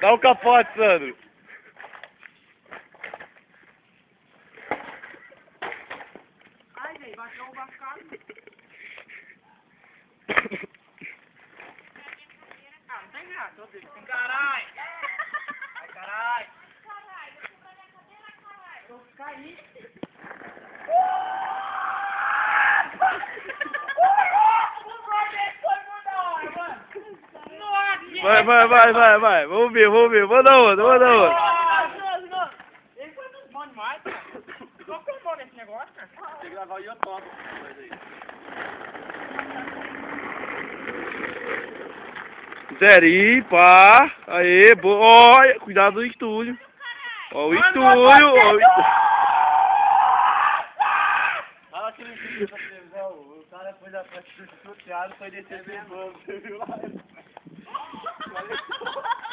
Olha o capote, Sandro. Ai, velho, bateu o bacana. Ah, não tem nada, tô vendo. Caralho! Ai, caralho! Caralho, eu fui pra minha cadeira, caralho! Eu caí! Vai. Vamos ver. Manda outra. Ele foi muito bom demais, cara. Qual que é o bom desse negócio, cara? Tem que gravar o YouTube. Zerinho, pá. Aê, boa. Olha, cuidado do estúdio. Ó o estúdio. Fala aquele vídeo da televisão. O cara foi da frente do chuteado e foi descer do banco. Você viu lá?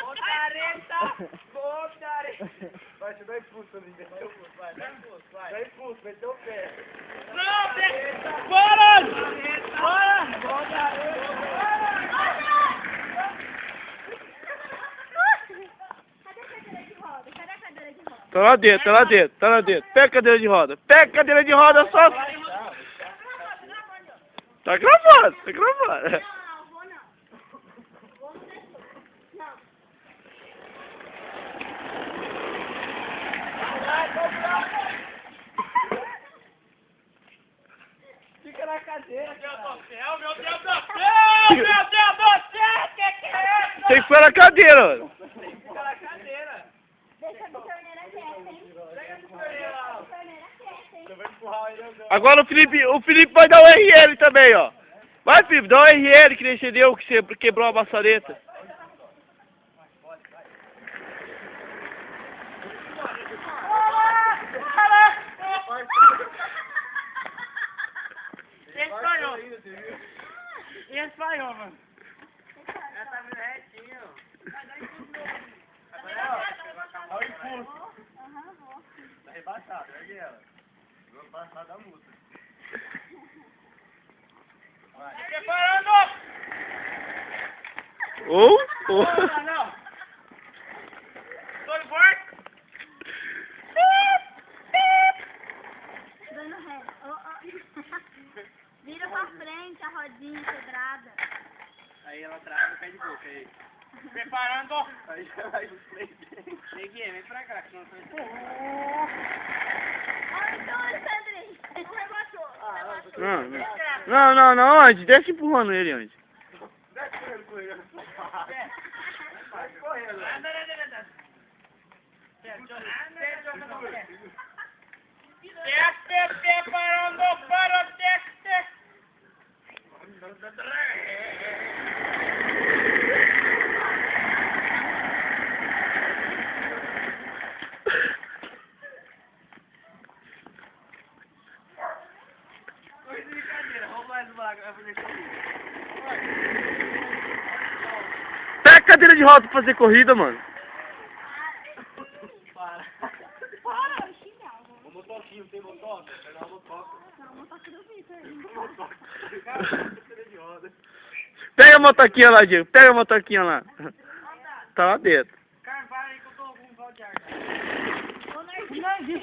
Portareta! Vai, te dá impulso ali. Dá impulso, meteu o pé. Não, bora! Cadê a cadeira de roda? Tá lá dentro. Pega a cadeira de roda, só. Tá gravando. Não, vou não. Vou no descer. Não. Fica na cadeira, cara. Tem que ficar na cadeira, mano. Fica na cadeira. Deixa a torneira quieta, hein? Pega a torneira lá. Torneira quieta, hein? Você vai empurrar ele ou não? Agora o Felipe vai dar um RL também, ó. Vai, Felipe, dá um RL que nem você deu, que você quebrou a maçaneta. Esse falhou, mano. Ela tá vindo retinho. Olha o impulso. Aham, vou. Tá rebaixado, ergue ela. Vou passar da multa. Vai. Preparando! Não. Storyboard. Dando ré. Vira pra frente a rodinha quebrada. Aí ela trava e cai de boca aí. Preparando. Aí já vai pro play. Peguei, vem pra cá, que não foi. Olha então, Alexandre. Não, antes, deixa empurrando ele antes. Desce correndo com ele. Vai correndo. Preparando para o teste. Brincadeira, vamos mais uma. Vai fazer corrida. Pega a cadeira de roda pra fazer corrida, mano. Para. Para, o chinelo. O motoquinho, tem motoca? Pegar o motoca. Não, não toca do Vitor. Motoca. Cadeira de roda. Pega a motoquinha lá, Diego. Pega a motoquinha lá. Tá lá dentro. Cara, para aí que eu tô com um balde de ar. Ô, Nardinho.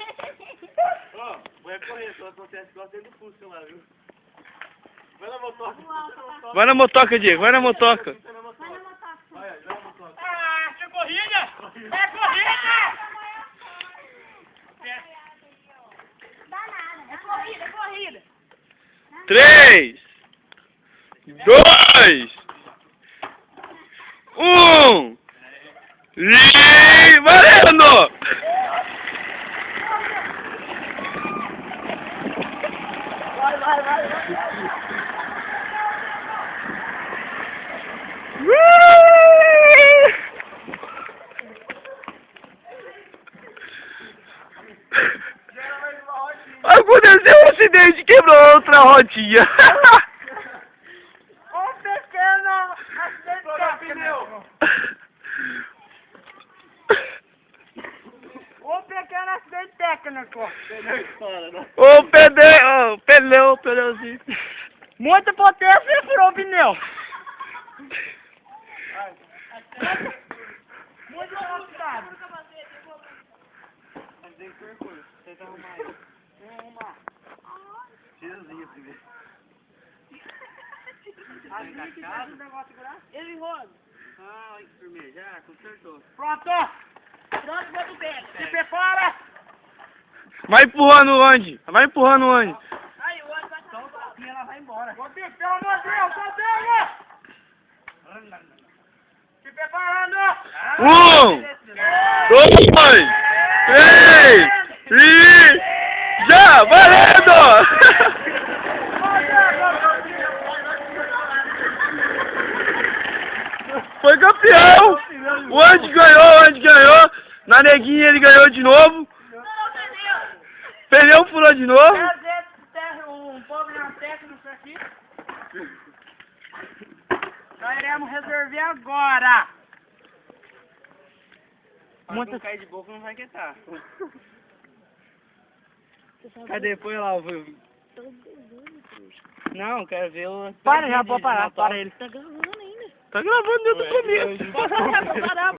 Ó, vai correr, só acontece igual dentro do pulso lá, viu? Vai na motoca. Vai na motoca, Diego. Vai na motoca. Vai na motoca. Vai na motoca. Vai na motoca. Ah, tinha corrida! É corrida! Dá nada. É corrida! 3, 2, 1. E valendo! Aconteceu um acidente e quebrou outra rodinha. Um pequeno acidente técnico. Um pequeno acidente técnico. O pneuzinho. Muita potência e furou o pneu. Muito Tenta arrumar aí. Arruma. Tirazinho primeiro. Assim que faz o negócio segurar. Ele roda. Ah, olha que firmeza. Já, consertou. Pronto! Pronto, vou do pé. Se prepara! Vai empurrando onde? Vai empurrando onde? Aí, o outro vai Então, sair. assim ela vai embora. Rodrigo, pelo amor de Deus, Rodrigo! Se preparando! 1, 2, 3, e já, valendo! Foi campeão! O Andy ganhou, na neguinha ele ganhou de novo, pneu furou de novo. Um problema técnico aqui. Nós iremos resolver agora. Muito cair de boca não vai quietar. Cadê? Põe lá o... Não, quero ver o... Para, já pode parar. Para ele. Tá gravando dentro do começo. Parar.